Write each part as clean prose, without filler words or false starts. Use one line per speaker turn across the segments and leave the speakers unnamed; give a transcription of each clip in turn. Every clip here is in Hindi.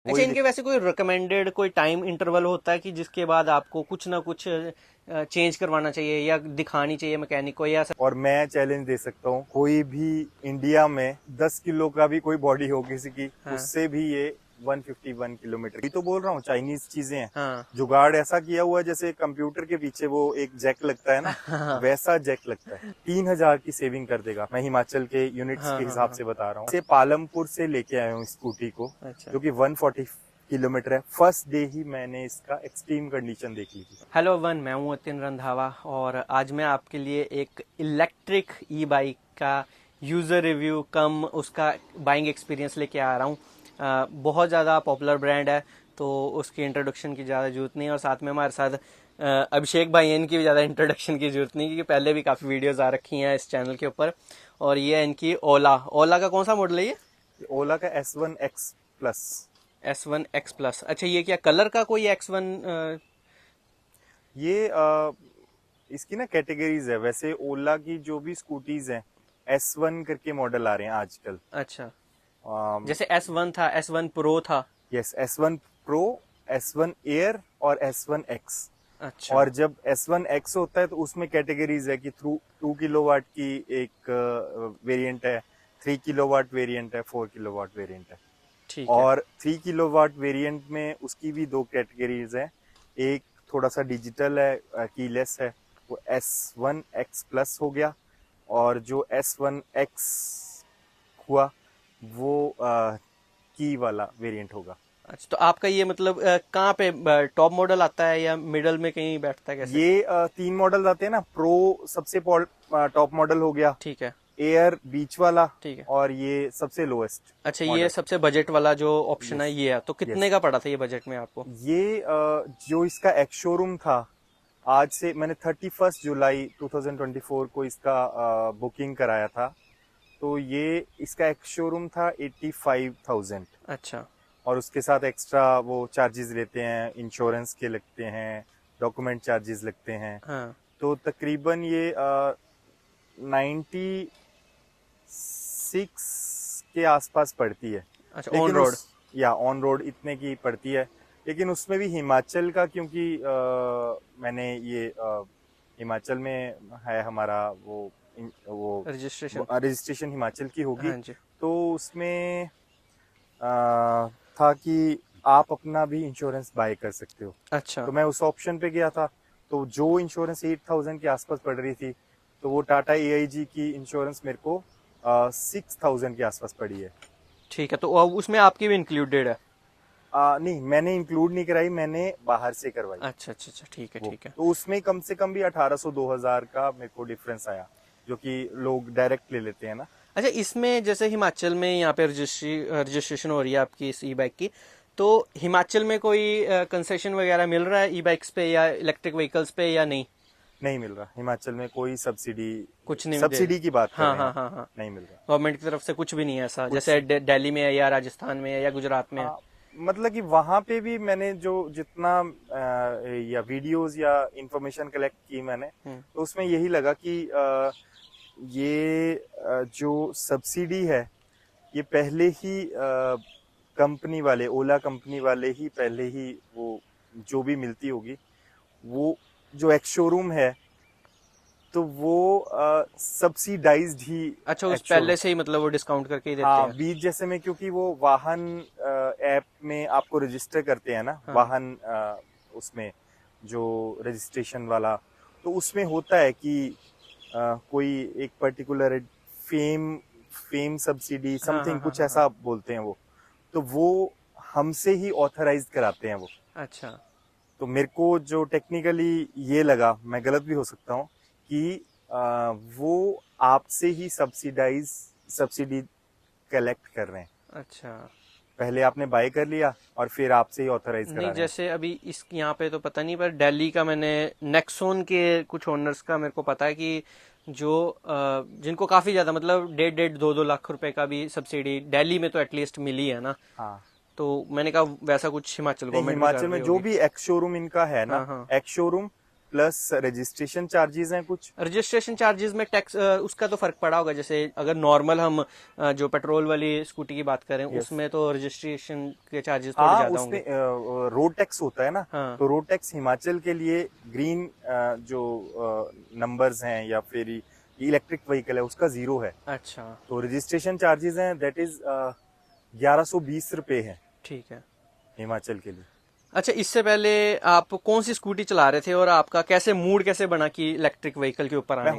अच्छा, इनके वैसे कोई रिकमेंडेड कोई टाइम इंटरवल होता है कि जिसके बाद आपको कुछ ना कुछ चेंज करवाना चाहिए या दिखानी चाहिए मैकेनिक को, या
और मैं चैलेंज दे सकता हूँ, कोई भी इंडिया में 10 किलो का भी कोई बॉडी हो किसी की,
हाँ
उससे भी ये 151 किलोमीटर, ये तो बोल रहा हूँ चाइनीज चीजें हैं।
हाँ
जुगाड़ ऐसा किया हुआ है जैसे कंप्यूटर के पीछे वो एक जैक लगता है ना,
हाँ
वैसा जैक लगता है। 3,000 की सेविंग कर देगा। मैं हिमाचल के यूनिट्स
हाँ
के
हाँ
हिसाब
हाँ।
से बता रहा हूँ। से पालमपुर से लेके आया हूँ स्कूटी को,
अच्छा।
जो कि 140 किलोमीटर है। फर्स्ट डे ही मैंने इसका एक्सट्रीम कंडीशन देख ली थी।
हेलो वन, मैं हूँ अतिन रंधावा और आज मैं आपके लिए एक इलेक्ट्रिक ई बाइक का यूज़र रिव्यू कम उसका बाइंग एक्सपीरियंस लेके आ रहा हूँ। बहुत ज़्यादा पॉपुलर ब्रांड है तो उसकी इंट्रोडक्शन की ज़्यादा जरूरत नहीं, और साथ में हमारे साथ अभिषेक भाई हैं, इनकी भी ज़्यादा इंट्रोडक्शन की जरूरत नहीं क्योंकि पहले भी काफ़ी वीडियोज़ आ रखी हैं इस चैनल के ऊपर। और ये है इनकी ओला। ओला का कौन सा मॉडल है ये?
ओला का S1X प्लस।
S1X+। अच्छा, ये क्या कलर का कोई X1?
ये इसकी ना कैटेगरीज है। वैसे ओला की जो भी स्कूटीज हैं, S1 करके मॉडल आ रहे हैं आजकल।
अच्छा, जैसे S1 था, S1 प्रो था।
Yes, S1 pro, S1 air और S1X।
अच्छा
और जब S1X होता है तो उसमें कैटेगरीज है कि 2 किलोवाट की एक वेरिएंट है, 3 किलोवाट वेरिएंट है, 4 किलोवाट वेरिएंट है।
ठीक है।
और 3 किलोवाट वेरिएंट में उसकी भी दो कैटेगरीज है। एक थोड़ा सा डिजिटल है, कीलेस है, वो S1X प्लस हो गया। और जो S1X हुआ वो की वाला वेरिएंट होगा।
अच्छा, तो आपका ये मतलब कहाँ पे टॉप मॉडल आता है या मिडल में कहीं बैठता है, कैसे?
ये 3 मॉडल आते हैं ना। प्रो सबसे टॉप मॉडल हो गया,
ठीक है।
एयर बीच वाला,
ठीक है।
और ये सबसे लोएस्ट
अच्छा, ये
मॉडल।
सबसे बजट वाला जो ऑप्शन
यस
है ये है, तो कितने
यस।
का पड़ा था ये बजट में आपको?
ये जो इसका एक्स शोरूम था, आज से मैंने 31 जुलाई 2024 को इसका बुकिंग कराया था, तो ये इसका एक्स शोरूम था 85,000।
अच्छा।
और उसके साथ एक्स्ट्रा वो चार्जेस लेते हैं, इंश्योरेंस के लगते हैं, डॉक्यूमेंट चार्जेस लगते हैं।
हाँ।
तो तकरीबन ये 96 के आसपास पड़ती है।
अच्छा, ऑन
लेकिन
रोड।
उस या ऑन रोड इतने की पड़ती है। लेकिन उसमें भी हिमाचल का, क्योंकि मैंने ये हिमाचल में है हमारा वो
रजिस्ट्रेशन।
रजिस्ट्रेशन हिमाचल की होगी।
हाँ जी।
तो उसमें था कि आप अपना भी इंश्योरेंस बाय कर सकते हो।
अच्छा।
तो मैं उस ऑप्शन पे गया था। तो जो इंश्योरेंस 8,000 के आसपास पड़ रही थी, तो वो टाटा AIG की इंश्योरेंस मेरे को 6,000 के आसपास पड़ी है।
ठीक है, तो अब उसमें आपकी भी इंक्लूडेड है?
नहीं, मैंने इंक्लूड नहीं कराई, मैंने बाहर से करवाई
अच्छा अच्छा अच्छा, ठीक है
वो।
ठीक है।
तो उसमें कम से कम भी 1,800-2,000 का मेरे को डिफरेंस आया, जो कि लोग डायरेक्ट ले लेते हैं ना।
अच्छा, इसमें जैसे हिमाचल में यहाँ पे रजिस्ट्रेशन हो रही है आपकी इस ई बाइक की, तो हिमाचल में कोई कंसेशन वगैरह मिल रहा है ई बाइक्स पे या इलेक्ट्रिक व्हीकल्स पे या नहीं?
नहीं मिल रहा हिमाचल में कोई सब्सिडी।
कुछ नहीं दे।
सब्सिडी की बात कर
हाँ
रहे हैं
हाँ
आप?
हाँ हाँ।
नहीं मिल रहा
गवर्नमेंट की तरफ से कुछ भी नहीं है ऐसा,
कुछ।
जैसे दिल्ली में है या राजस्थान में है या गुजरात में है?
मतलब कि वहां पे भी मैंने जो जितना या वीडियोस या इंफॉर्मेशन कलेक्ट की मैंने, तो उसमें यही लगा कि ये जो सब्सिडी है, ये पहले ही कंपनी वाले, ओला कंपनी वाले ही पहले ही वो जो भी मिलती होगी, वो जो एक्स शोरूम है, तो वो सब्सिडाइज्ड ही
अच्छा, उस
एक्स शोरूम।
पहले से ही मतलब वो डिस्काउंट करके ही देते
हाँ,
हैं?
बीच जैसे में, क्योंकि वो वाहन ऐप में आपको रजिस्टर करते हैं ना,
हाँ।
वाहन उसमें जो रजिस्ट्रेशन वाला, तो उसमें होता है कि कोई एक पर्टिकुलर फेम फेम सब्सिडी
हाँ हाँ
समथिंग
हाँ
कुछ
हाँ हाँ।
ऐसा बोलते हैं वो। तो वो हमसे ही ऑथराइज कराते हैं वो।
अच्छा।
तो मेरे को जो टेक्निकली ये लगा, मैं गलत भी हो सकता हूँ, कि वो आपसे ही सब्सिडी कलेक्ट कर रहे हैं।
अच्छा।
पहले आपने बाय कर लिया और फिर आपसे ही ऑथराइज करा
नहीं,
रहे हैं।
जैसे अभी इस यहाँ पे तो पता नहीं, पर दिल्ली का मैंने नेक्सॉन के कुछ ओनर्स का मेरे को पता है कि जो जिनको काफी ज्यादा मतलब 1.5-2 लाख रुपए का भी सब्सिडी दिल्ली में तो एटलीस्ट मिली है ना।
हाँ।
तो मैंने कहा वैसा कुछ हिमाचल
नहीं,
गवर्नमेंट भी कर
हिमाचल
रही
में जो
होगी।
भी एक्स शोरूम इनका है ना,
हाँ हाँ।
Ex showroom plus registration charges हैं कुछ।
रजिस्ट्रेशन चार्जेस में टैक्स उसका तो फर्क पड़ा होगा, जैसे अगर नॉर्मल हम जो पेट्रोल वाली स्कूटी की बात करें
Yes.
उसमें तो रजिस्ट्रेशन के चार्जेस थोड़े
हाँ,
ज्यादा
उसमें
होंगे।
रोड टैक्स होता है ना।
हाँ।
तो रोड टैक्स हिमाचल के लिए ग्रीन जो नंबर्स हैं या फिर इलेक्ट्रिक व्हीकल है उसका 0 है।
अच्छा।
तो रजिस्ट्रेशन चार्जेस हैं दैट इज 1120 रुपए है
ठीक है।
हिमाचल के लिए।
अच्छा, इससे पहले आप कौन सी स्कूटी चला रहे थे और आपका कैसे मूड कैसे बना कि इलेक्ट्रिक व्हीकल के ऊपर
मैं
आने का?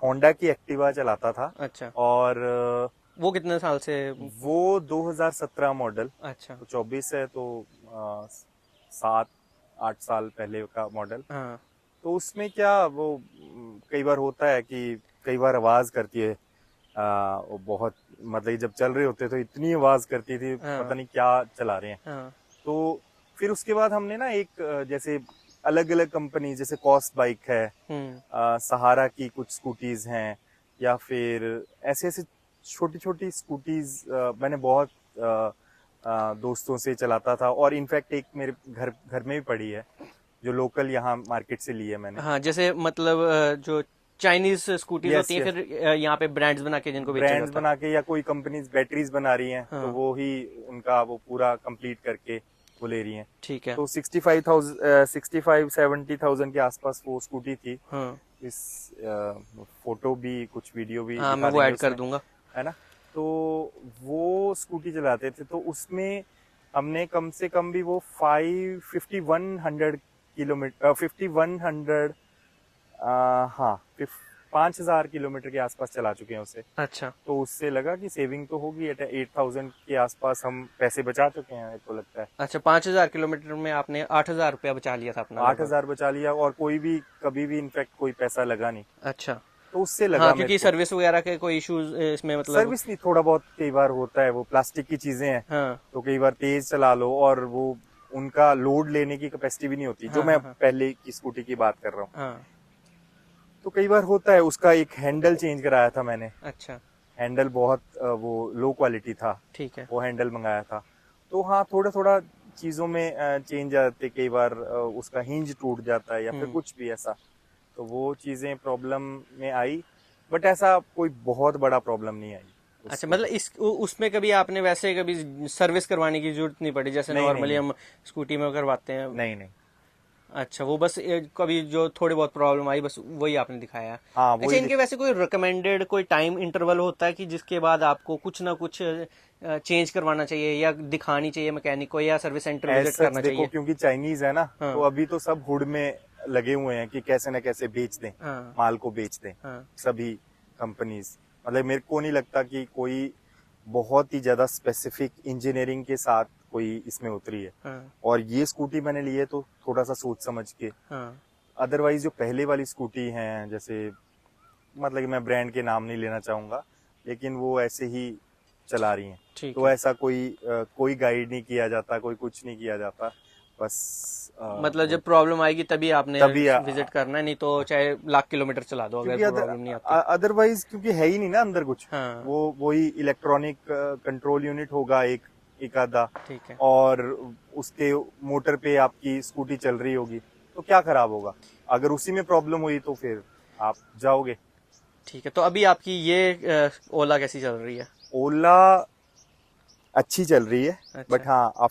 होंडा की एक्टिवा चलाता था।
अच्छा।
और
वो कितने साल से?
वो 2017 मॉडल।
अच्छा।
तो 24 है तो 7-8 साल पहले का मॉडल।
हाँ।
तो उसमें क्या वो कई बार होता है कि कई बार आवाज करती है। वो बहुत मतलब जब चल रहे होते तो इतनी आवाज करती थी,
हाँ।
पता नहीं क्या चला रहे हैं।
हाँ।
तो फिर उसके बाद हमने ना एक जैसे अलग अलग कंपनी जैसे कॉस्ट बाइक है, सहारा की कुछ स्कूटीज हैं, या फिर ऐसे ऐसे छोटी छोटी स्कूटीज मैंने बहुत दोस्तों से चलाता था। और इनफैक्ट एक मेरे घर घर में भी पड़ी है जो लोकल यहाँ मार्केट से ली है मैंने।
हाँ, जैसे मतलब जो चाइनीज स्कूटीज
यस
होती हैं
यस,
फिर यहाँ पे ब्रांड्स बना के जिनको बेचा
ब्रांड्स
जाता है।
बना के या कोई कंपनीज बैटरीज बना रही हैं तो
हाँ।
वो ही उनका वो पूरा कंप्लीट करके वो ले रही हैं।
ठीक है।
तो 65,000-70,000 के आसपास वो स्कूटी थी।
हाँ।
इस फोटो भी कुछ वीडियो भी
हाँ, मैं
दिखा
वो
देंगे
ऐड कर
उसमें,
दूंगा।
है ना। तो वो स्कूटी चलाते थे तो उसमें हमने कम से कम भी वो 5100 किलोमीटर 5100 हाँ 5000 किलोमीटर के आसपास चला चुके हैं उसे।
अच्छा।
तो उससे लगा कि सेविंग तो होगी, 8000 के आसपास हम पैसे बचा चुके हैं मेरे को लगता है।
अच्छा, 5000 किलोमीटर में आपने 8000 रुपया बचा लिया था अपना लगभग।
8000 बचा लिया और कोई भी कभी भी इनफैक्ट कोई पैसा लगा नहीं।
अच्छा।
तो उससे
हाँ,
लगा मेरे
क्योंकि
को।
सर्विस वगैरह के कोई इश्यूज इसमें मतलब।
सर्विस नहीं, थोड़ा बहुत कई बार होता है, वो प्लास्टिक की चीजें हैं
हाँ।
तो कई बार तेज चला लो और वो उनका लोड लेने की कैपेसिटी भी नहीं होती, जो
हाँ।
मैं
हाँ।
पहले की स्कूटी की बात कर रहा हूँ।
हाँ।
तो कई बार होता है। उसका एक हैंडल चेंज कराया था मैंने।
अच्छा।
हैंडल बहुत वो लो क्वालिटी था,
ठीक है।
वो हैंडल मंगाया था। तो हाँ, थोड़ा थोड़ा चीजों में चेंज आते, कई बार उसका हिंज टूट जाता है या फिर कुछ भी ऐसा। तो वो चीजें प्रॉब्लम में आई, बट ऐसा कोई बहुत बड़ा प्रॉब्लम नहीं आई उस
अच्छा,
स्कूटी
मतलब इस उसमें कभी आपने वैसे कभी सर्विस करवाने की जरूरत नहीं पड़ी जैसे
नहीं नहीं
नॉर्मली
नहीं
हम स्कूटी में करवाते हैं?
नहीं नहीं।
अच्छा, वो बस कभी जो थोड़ी बहुत प्रॉब्लम आई बस वही आपने दिखाया है।
हाँ
अच्छा,
वही
इनके वैसे कोई रिकमेंडेड कोई टाइम इंटरवल होता है कि जिसके बाद आपको कुछ ना कुछ चेंज करवाना चाहिए या दिखानी चाहिए मैकेनिक को या सर्विस सेंटर
एज
विजिट
सच
करना
देखो,
चाहिए?
क्योंकि चाइनीज है ना,
हाँ।
तो अभी तो सब हुड में लगे हुए हैं कि कैसे न कैसे बेच दें,
हाँ।
माल को बेच दें।
हाँ।
सभी कंपनीज, मतलब मेरे को नहीं लगता कि कोई बहुत ही ज्यादा स्पेसिफिक इंजीनियरिंग के साथ कोई इसमें उतरी है।
हाँ।
और ये स्कूटी मैंने ली है तो थोड़ा सा सोच समझ के।
हाँ।
अदरवाइज जो पहले वाली स्कूटी हैं, जैसे मतलब कि मैं ब्रांड के नाम नहीं लेना चाहूंगा, लेकिन वो ऐसे ही चला रही हैं।
ठीक
तो
है।
ऐसा कोई गाइड नहीं किया जाता, कोई कुछ नहीं किया जाता, बस
मतलब जब प्रॉब्लम आएगी तभी आपने
तभी
विजिट करना है, नहीं तो चाहे लाख किलोमीटर चला दो अगर
क्योंकि
प्रॉब्लम नहीं आती।
अदरवाइज क्योंकि है ही नहीं ना अंदर कुछ।
हाँ।
वो वही इलेक्ट्रॉनिक कंट्रोल यूनिट होगा एक आधा,
ठीक है।
और उसके मोटर पे आपकी स्कूटी चल रही होगी, तो क्या खराब होगा? अगर उसी में प्रॉब्लम हुई तो फिर आप जाओगे।
ठीक है, तो अभी आपकी ये ओला कैसी चल रही है?
ओला अच्छी चल रही है,
अच्छा।
बट हाँ आप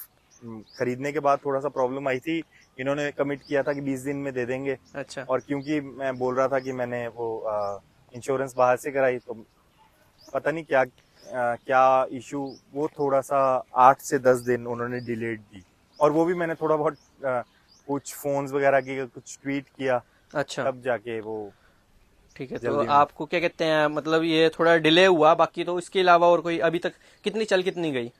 खरीदने के बाद थोड़ा सा प्रॉब्लम आई थी। इन्होंने कमिट किया था कि 20 दिन में दे देंगे,
अच्छा।
और क्योंकि मैं बोल रहा था कि मैंने वो इंश्योरेंस बाहर से कराई, तो पता नहीं क्या इशू, वो थोड़ा सा 8 से 10 दिन उन्होंने डिलेड दी। और वो भी मैंने थोड़ा बहुत कुछ फोन्स वगैरह की कुछ ट्वीट किया,
अच्छा।
तब जाके वो
ठीक है, तो
जल्दी में।
आपको क्या कहते हैं, मतलब ये थोड़ा डिले हुआ, बाकी तो इसके अलावा और कोई अभी तक कितनी गई?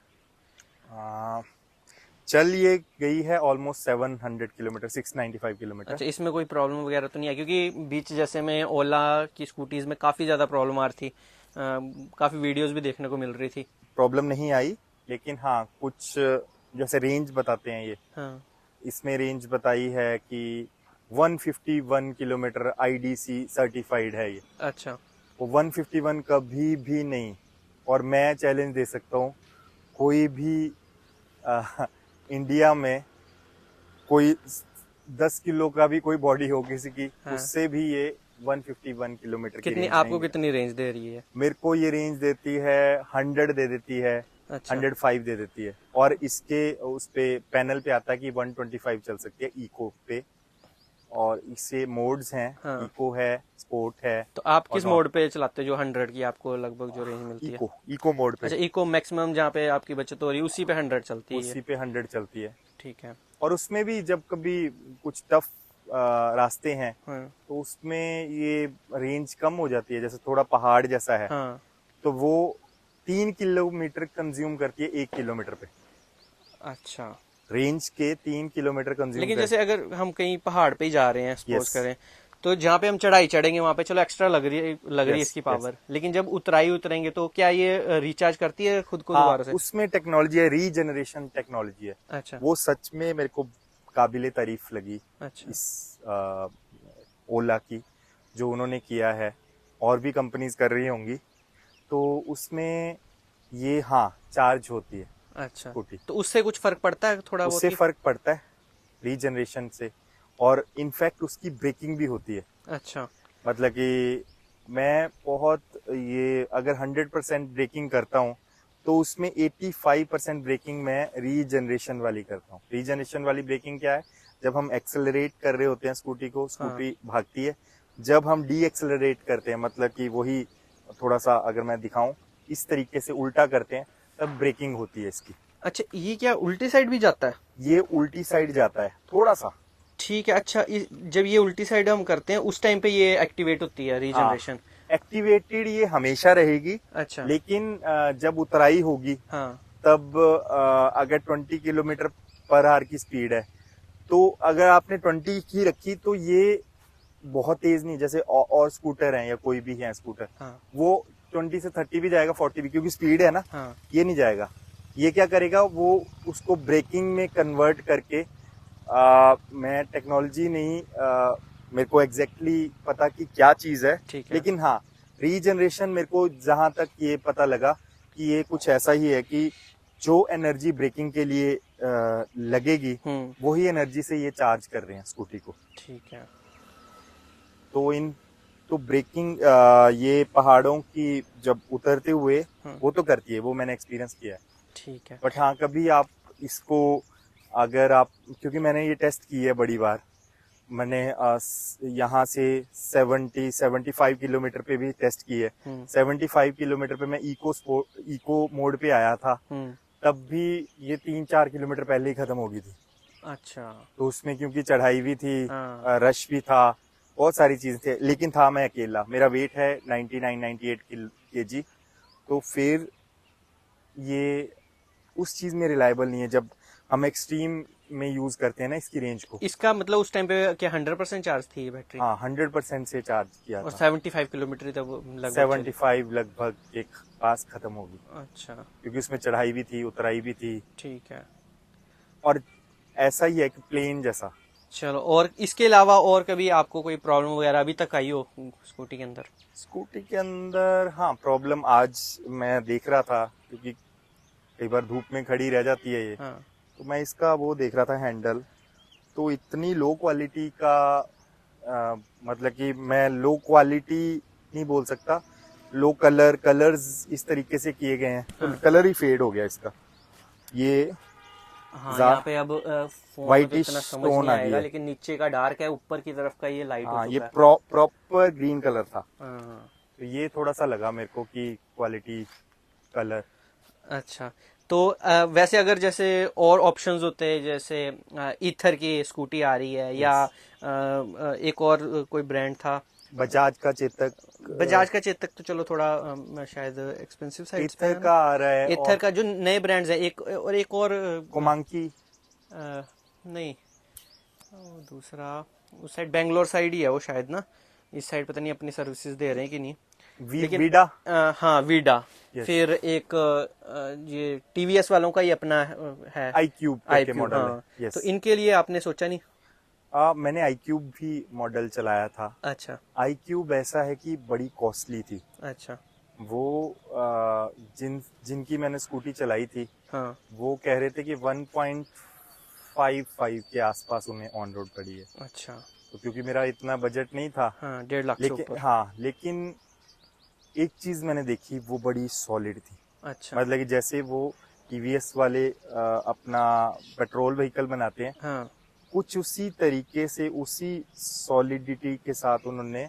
चल ये गई है ऑलमोस्ट 700 किलोमीटर, 695 किलोमीटर।
अच्छा, इसमें कोई प्रॉब्लम वगैरह तो नहीं है? क्योंकि बीच जैसे में ओला की स्कूटीज में काफ़ी ज़्यादा प्रॉब्लम आ रही थी, काफ़ी वीडियोस भी देखने को मिल रही थी।
प्रॉब्लम नहीं आई, लेकिन हाँ कुछ जैसे रेंज बताते हैं ये,
हाँ।
इसमें रेंज बताई है कि 151 किलोमीटर आईडीसी सर्टिफाइड है ये।
अच्छा।
वो 151 कभी भी नहीं। और मैं चैलेंज दे सकता हूँ, कोई भी इंडिया में कोई 10 किलो का भी कोई बॉडी हो किसी की,
हाँ।
उससे भी ये 151 किलोमीटर की
कितनी
रेंज
आपको
नहीं है।
कितनी रेंज दे रही है?
मेरे को ये रेंज देती है 100 दे देती है,
अच्छा
105 दे देती है। और इसके उस पे पैनल पे आता है कि 125 चल सकती है इको पे। और इससे मोड्स हैं,
हाँ।
इको है, स्पोर्ट है।
तो आप
और
किस मोड पे चलाते हो जो 100 की आपको लगभग जो रेंज मिलती है?
इको इको मोड पे,
अच्छा इको मैक्सिमम जहाँ पे आपकी बचत हो रही है उसी पे 100 चलती है?
उसी पे 100 चलती है।
ठीक है।
और उसमें भी जब कभी कुछ टफ रास्ते हैं
हाँ
तो उसमें ये रेंज कम हो जाती है, जैसे थोड़ा पहाड़ जैसा है
हाँ।
तो वो 3 किलोमीटर कंज्यूम करती है 1 किलोमीटर पे।
अच्छा
रेंज के 3 किलोमीटर कंज्यूम
लेकिन
कर।
जैसे अगर हम कहीं पहाड़ पे ही जा रहे हैं सपोज
Yes.
करें, तो जहाँ पे हम चढ़ाई चढ़ेंगे वहां पे चलो एक्स्ट्रा लग रही है
Yes,
इसकी
yes.
पावर, लेकिन जब उतराई उतरेंगे तो क्या ये रिचार्ज करती है खुद को
हाँ,
दोबारा से?
उसमें टेक्नोलॉजी है, रीजनरेशन टेक्नोलॉजी है।
अच्छा
वो सच में मेरे को काबिले तारीफ लगी
अच्छा।
इस ओला की, जो उन्होंने किया है। और भी कंपनीज कर रही होंगी तो उसमें ये हाँ चार्ज होती है
अच्छा
स्कूटी।
तो उससे कुछ फर्क पड़ता है थोड़ा बहुत
उससे
की?
फर्क पड़ता है रीजनरेशन से। और इनफैक्ट उसकी ब्रेकिंग भी होती है।
अच्छा
मतलब कि मैं बहुत ये अगर 100% ब्रेकिंग करता हूँ तो उसमें 85% ब्रेकिंग मैं रीजनरेशन वाली करता हूँ। रीजनरेशन वाली ब्रेकिंग क्या है? जब हम एक्सेलरेट कर रहे होते हैं स्कूटी को, स्कूटी भागती है। जब हम डी एक्सेलरेट करते हैं, मतलब कि वही थोड़ा सा अगर मैं दिखाऊं इस तरीके से उल्टा करते हैं, तब ब्रेकिंग होती है इसकी।
अच्छा ये क्या उल्टी साइड भी जाता है?
ये उल्टी साइड जाता है थोड़ा सा।
ठीक है। अच्छा जब ये उल्टी साइड हम करते हैं उस टाइम पे ये एक्टिवेट होती है रीजनरेशन?
एक्टिवेटेड ये हमेशा रहेगी।
अच्छा
लेकिन जब उतराई होगी
हाँ
तब अगर 20 किलोमीटर पर आवर की स्पीड है तो अगर आपने 20 की रखी तो ये बहुत तेज नहीं, जैसे और स्कूटर हैं या कोई भी है स्कूटर,
हाँ
वो 20 से 30 भी जाएगा, 40 भी, क्योंकि स्पीड है ना।
हाँ।
ये नहीं जाएगा। ये क्या करेगा, वो उसको ब्रेकिंग में कन्वर्ट करके मैं टेक्नोलॉजी नहीं मेरे को एग्जैक्टली पता कि क्या चीज है,
ठीक है।
लेकिन हाँ रीजनरेशन मेरे को जहां तक ये पता लगा कि ये कुछ ऐसा ही है कि जो एनर्जी ब्रेकिंग के लिए लगेगी वही एनर्जी से ये चार्ज कर रहे हैं स्कूटी को।
ठीक है।
तो ब्रेकिंग ये पहाड़ों की जब उतरते हुए वो तो करती है, वो मैंने एक्सपीरियंस किया है।
ठीक है।
बट हाँ कभी आप इसको अगर आप, क्योंकि मैंने ये टेस्ट की है बड़ी बार, मैंने यहाँ से 75 किलोमीटर पे भी टेस्ट की है। 75 किलोमीटर पे मैं इको मोड पे आया था, तब भी ये 3-4 किलोमीटर पहले ही खत्म हो गई थी।
अच्छा
तो उसमें क्योंकि चढ़ाई भी थी,
हाँ।
रश भी था, बहुत सारी चीजें थे, लेकिन था मैं अकेला। मेरा वेट है 99-98 kg। तो फिर ये उस चीज में रिलायबल नहीं है जब हम एक्सट्रीम में यूज करते हैं ना इसकी रेंज को।
इसका मतलब उस टाइम पे क्या 100% चार्ज थी ये बैटरी?
हाँ 100% से चार्ज किया
और
था।
75 किलोमीटर तक लगभग
75 लगभग एक पास खत्म होगी,
अच्छा
क्योंकि उसमें चढ़ाई भी थी, उतराई भी थी।
ठीक है।
और ऐसा ही है कि प्लेन जैसा।
चलो और इसके अलावा और कभी आपको कोई प्रॉब्लम वगैरह अभी तक आई हो स्कूटी के अंदर?
स्कूटी के अंदर हाँ प्रॉब्लम आज मैं देख रहा था, क्योंकि कई बार धूप में खड़ी रह जाती है ये।
हाँ।
तो मैं इसका वो देख रहा था हैंडल, तो इतनी लो क्वालिटी का मतलब कि मैं लो क्वालिटी नहीं बोल सकता, लो कलर्स इस तरीके से किए गए हैं तो कलर ही फेड हो गया इसका। ये
हाँ यहाँ पे अब फोन में तो इतना समझ नहीं आएगा, लेकिन नीचे का डार्क है, ऊपर की तरफ का ये लाइट हो
ये
चुका है।
प्रॉपर ग्रीन कलर था।
हाँ।
तो ये थोड़ा सा लगा मेरे को कि क्वालिटी कलर।
अच्छा तो वैसे अगर जैसे और ऑप्शंस होते हैं, जैसे ईथर की स्कूटी आ रही है या एक और कोई ब्रांड था
बजाज का चेतक।
बजाज का चेतक तो चलो थोड़ा शायद एक्सपेंसिव साइड पे
ईथर
है
का आ रहा है।
ईथर का जो नए ब्रांड्स है, एक और
कोमांकी
नहीं दूसरा उस साइड बेंगलोर साइड ही है वो शायद ना, इस साइड पता नहीं अपनी सर्विसेज दे रहे हैं कि नहीं। लेकिन
वीडा।
हाँ वीडा।
Yes.
फिर एक ये टीवीएस वालों का ही अपना है
iQube करके मॉडल
हाँ।
है।
तो इनके लिए आपने सोचा नहीं?
मैंने iQube भी मॉडल चलाया था।
अच्छा
iQube ऐसा है कि बड़ी कॉस्टली थी।
अच्छा
वो जिनकी मैंने स्कूटी चलाई थी
हाँ
वो कह रहे थे कि 1.55 के आसपास उन्हें ऑन रोड पड़ी है।
अच्छा।
तो क्योंकि मेरा इतना बजट नहीं था,
हाँ, 1.5 लाख से
लेकिन
ऊपर।
हाँ, लेकिन एक चीज मैंने देखी, वो बड़ी सॉलिड थी।
अच्छा।
मतलब कि जैसे वो टीवीएस वाले अपना पेट्रोल व्हीकल बनाते हैं,
हाँ।
कुछ उसी तरीके से, उसी सॉलिडिटी के साथ उन्होंने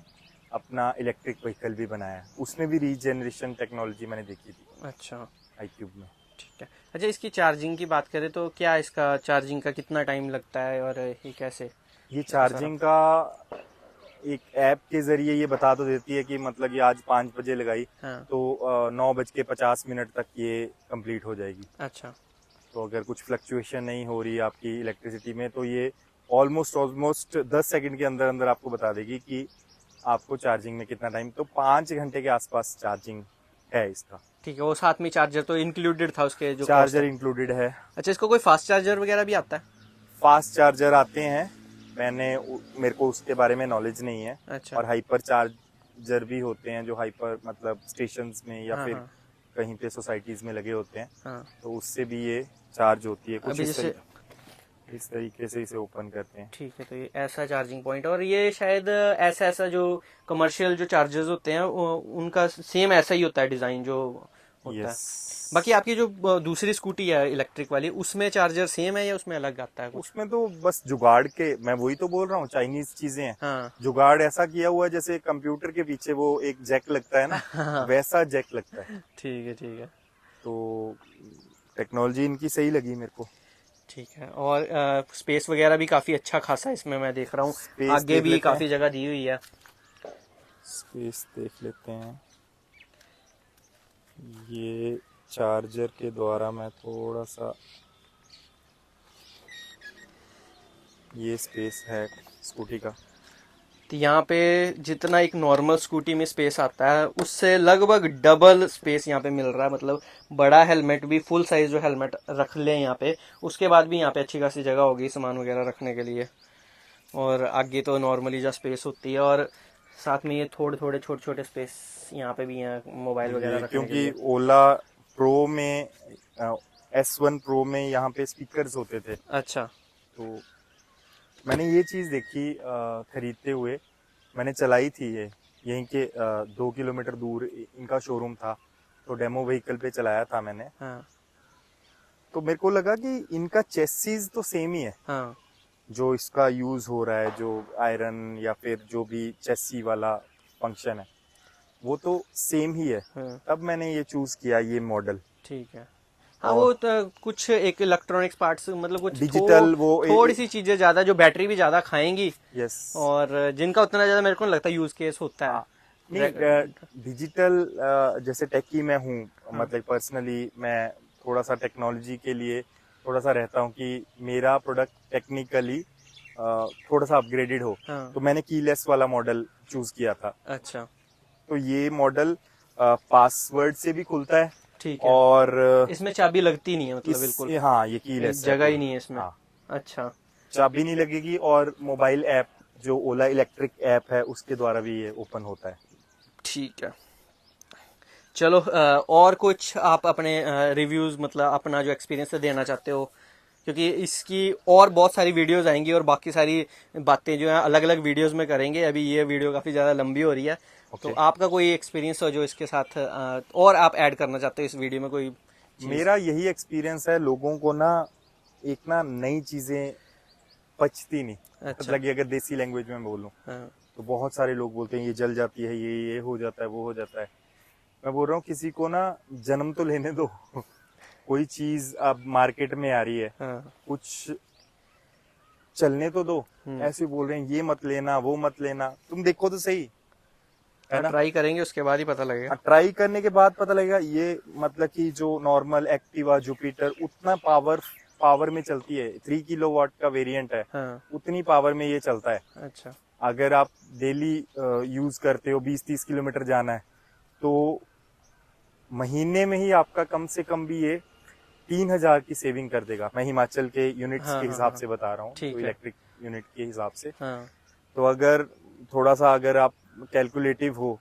अपना इलेक्ट्रिक व्हीकल भी बनाया। उसमें भी रीजनरेशन टेक्नोलॉजी मैंने देखी थी
अच्छा,
iQube में।
ठीक है। अच्छा, इसकी चार्जिंग की बात करें तो क्या इसका चार्जिंग का कितना टाइम लगता है और ये कैसे?
ये
इसका सारा।
चार्जिंग का एक ऐप के जरिए ये बता तो देती है कि मतलब ये आज 5 बजे लगाई
हाँ।
तो 9:50 तक ये कंप्लीट हो जाएगी।
अच्छा।
तो अगर कुछ फ्लक्चुएशन नहीं हो रही है आपकी इलेक्ट्रिसिटी में, तो ये ऑलमोस्ट 10 सेकंड के अंदर अंदर आपको बता देगी कि आपको चार्जिंग में कितना टाइम। तो 5 घंटे के आसपास चार्जिंग है इसका।
ठीक है, वो साथ में चार्जर तो इंक्लूडेड था उसके जो कॉस्ट
चार्जर
है।
इंक्लूडेड है।
अच्छा, इसको कोई फास्ट चार्जर वगैरह भी आता है?
फास्ट चार्जर आते हैं, मेरे को उसके बारे में नॉलेज नहीं है।
अच्छा।
और हाइपर चार्जर भी होते हैं, जो हाइपर मतलब स्टेशंस में या
हाँ,
फिर
हाँ।
कहीं पे सोसाइटीज में लगे होते हैं,
हाँ।
तो उससे भी ये चार्ज होती है। कुछ
अभी जैसे
इस तरीके से इसे ओपन करते हैं।
ठीक है, तो ये ऐसा चार्जिंग पॉइंट, और ये शायद ऐसा ऐसा जो कमर्शियल जो चार्जर्स होते हैं उनका सेम ऐसा ही होता है डिजाइन जो होता है।
यस।
बाकी आपकी जो दूसरी स्कूटी है इलेक्ट्रिक वाली, उसमें चार्जर सेम है या उसमें अलग आता है कुछ?
उसमें तो बस जुगाड़ के, मैं वही तो बोल रहा हूँ, चाइनीज चीजें हैं।
हाँ।
जुगाड़ ऐसा किया हुआ है, जैसे कंप्यूटर के पीछे वो एक जैक लगता है ना,
हाँ।
वैसा जैक लगता है।
ठीक है, ठीक है।
तो टेक्नोलॉजी इनकी सही लगी मेरे को।
ठीक है, और स्पेस वगैरह भी काफी अच्छा खासा इसमें मैं देख रहा हूँ।
स्पेस
आगे
देख
भी
लेते हैं।
काफी जगह दी हुई है।
स्पेस देख लेते हैं। ये चार्जर के द्वारा मैं थोड़ा सा, ये स्पेस है स्कूटी का।
तो यहाँ पे जितना एक नॉर्मल स्कूटी में स्पेस आता है उससे लगभग डबल स्पेस यहाँ पे मिल रहा है। मतलब बड़ा हेलमेट भी, फुल साइज जो हेलमेट रख ले यहाँ पे, उसके बाद भी यहाँ पे अच्छी खासी जगह होगी सामान वगैरह रखने के लिए। और आगे तो नॉर्मली जो स्पेस होती है, और साथ में ये थोड़े थोड़े छोटे छोटे स्पेस यहाँ पे भी हैं मोबाइल वगैरह
ये
रखने के
क्योंकि
लिए।
ओला प्रो में, S1 प्रो में यहाँ पे स्पीकर्स होते थे।
अच्छा।
तो मैंने ये चीज देखी खरीदते हुए, मैंने चलाई थी ये, यहीं के 2 किलोमीटर दूर इनका शोरूम था, तो डेमो व्हीकल पे चलाया था मैंने।
हाँ।
तो मेरे को लगा कि इनका चेसिस तो सेम ही है।
हाँ।
जो इसका यूज हो रहा है, जो आयरन या फिर जो भी चेसी वाला फंक्शन है, वो तो सेम ही है।
हाँ।
तब मैंने ये चूज किया ये मॉडल।
ठीक है। हाँ,
और
वो तो कुछ एक इलेक्ट्रॉनिक्स पार्ट्स, मतलब कुछ
डिजिटल वो
थोड़ी सी चीजें ज्यादा जो बैटरी भी ज्यादा खाएंगी,
यस।
और जिनका उतना ज्यादा मेरे को नहीं लगता यूज केस होता है।
नहीं, डिजिटल जैसे टेकी मैं हूँ,
हाँ।
मतलब पर्सनली मैं थोड़ा सा टेक्नोलॉजी के लिए थोड़ा सा रहता हूँ कि मेरा प्रोडक्ट टेक्निकली थोड़ा सा अपग्रेडेड हो।
हाँ।
तो मैंने कीलेस वाला मॉडल चूज किया था।
अच्छा।
तो ये मॉडल पासवर्ड से भी खुलता है,
ठीक है।
और
इसमें चाबी लगती नहीं है, मतलब
इस
बिल्कुल
हाँ, ये कीलेस है
जगह ही
पूरा।
नहीं है इसमें।
हाँ,
अच्छा।
चाबी नहीं लगेगी, और मोबाइल ऐप जो ओला इलेक्ट्रिक ऐप है उसके द्वारा भी ये ओपन होता है।
ठीक है, चलो और कुछ आप अपने रिव्यूज, मतलब अपना जो एक्सपीरियंस है देना चाहते हो? क्योंकि इसकी और बहुत सारी वीडियोस आएंगी और बाकी सारी बातें जो है अलग अलग वीडियोस में करेंगे। अभी ये वीडियो काफ़ी ज़्यादा लंबी हो रही है। तो आपका कोई एक्सपीरियंस हो जो इसके साथ और आप ऐड करना चाहते हो इस वीडियो में, कोई चीज़?
मेरा यही एक्सपीरियंस है, लोगों को ना एक ना नई चीजें पचती नहीं।
अच्छा।
मतलब कि अगर देसी लैंग्वेज में बोलूं,
हाँ।
तो बहुत सारे लोग बोलते हैं ये जल जाती है, ये हो जाता है, वो हो जाता है। मैं बोल रहा हूँ किसी को ना जन्म तो लेने दो। कोई चीज अब मार्केट में आ रही है,
हाँ।
कुछ चलने तो दो। ऐसे बोल रहे हैं ये मत लेना, वो मत लेना, तुम देखो तो सही, है ना।
ट्राई करेंगे उसके बाद ही पता लगेगा।
ट्राई करने के बाद पता लगेगा। ये मतलब कि जो नॉर्मल एक्टिवा, जुपिटर उतना पावर में चलती है, 3 किलोवाट का वेरिएंट है,
हाँ।
उतनी पावर में ये चलता है।
अच्छा।
अगर आप डेली यूज करते हो, 20-30 किलोमीटर जाना है, तो महीने में ही आपका कम से कम भी ये 3,000 की सेविंग कर देगा। मैं हिमाचल के यूनिट्स
हाँ,
के
हाँ,
हिसाब
हाँ।
से बता रहा हूँ,
ठीक
तो
है।
इलेक्ट्रिक यूनिट के हिसाब से।
हाँ।
तो अगर थोड़ा सा अगर आप कैलकुलेटिव हो,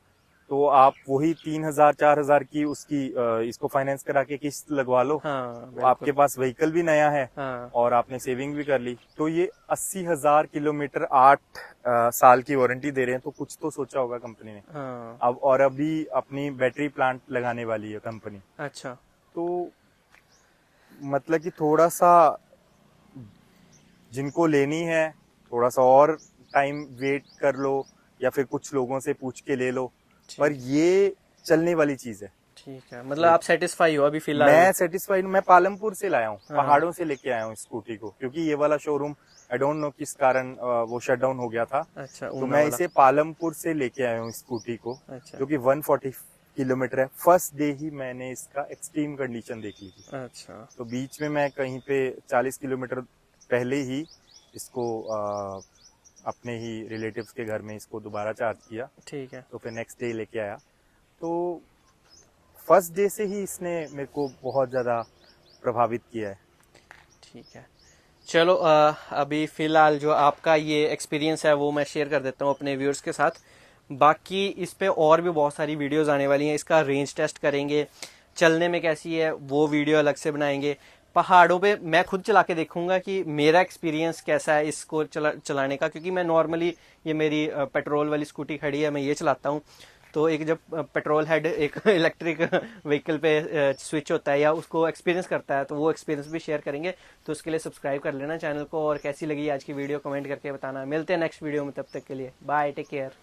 तो आप वही 3,000-4,000 की उसकी इसको फाइनेंस करा के किस्त लगवा लो।
हाँ
तो आपके पास व्हीकल भी नया है
हाँ
और आपने सेविंग भी कर ली। तो ये 80,000 किलोमीटर 8 साल की वारंटी दे रहे हैं, तो कुछ तो सोचा होगा कंपनी ने।
हाँ।
अब और अभी अपनी बैटरी प्लांट लगाने वाली है कंपनी।
अच्छा।
तो मतलब कि थोड़ा सा जिनको लेनी है थोड़ा सा और टाइम वेट कर लो या फिर कुछ लोगों से पूछ के ले लो, पर ये चलने वाली चीज है।
ठीक है, मतलब आप सेटिस्फाई हो अभी फिलहाल?
मैं सेटिस्फाइड, मैं पालमपुर से लाया हूँ,
हाँ।
पहाड़ों से लेके आया हूँ स्कूटी को, क्योंकि ये वाला शोरूम आई डोंट नो किस कारण वो शट डाउन हो गया था।
अच्छा,
तो
ऊना
मैं
वाला।
इसे पालमपुर से लेके आया हूँ स्कूटी को,
अच्छा
जो कि 140 किलोमीटर है। फर्स्ट डे ही मैंने इसका एक्सट्रीम कंडीशन देख ली थी।
अच्छा।
तो बीच में मैं कहीं पे 40 किलोमीटर पहले ही इसको अपने ही रिलेटिव्स के घर में इसको दोबारा चार्ज किया।
ठीक है।
तो फिर नेक्स्ट डे लेके आया। तो फर्स्ट डे से ही इसने मेरे को बहुत ज़्यादा प्रभावित किया है।
ठीक है, चलो अभी फिलहाल जो आपका ये एक्सपीरियंस है वो मैं शेयर कर देता हूँ अपने व्यूअर्स के साथ। बाकी इस पे और भी बहुत सारी वीडियोस आने वाली हैं। इसका रेंज टेस्ट करेंगे, चलने में कैसी है वो वीडियो अलग से बनाएंगे। पहाड़ों पे मैं खुद चला के देखूंगा कि मेरा एक्सपीरियंस कैसा है इसको चलाने का, क्योंकि मैं नॉर्मली ये मेरी पेट्रोल वाली स्कूटी खड़ी है, मैं ये चलाता हूँ। तो एक जब पेट्रोल हेड एक इलेक्ट्रिक व्हीकल पे स्विच होता है या उसको एक्सपीरियंस करता है, तो वो एक्सपीरियंस भी शेयर करेंगे। तो उसके लिए सब्सक्राइब कर लेना चैनल को, और कैसी लगी आज की वीडियो कमेंट करके बताना। मिलते हैं नेक्स्ट वीडियो में, तब तक के लिए बाय, टेक केयर।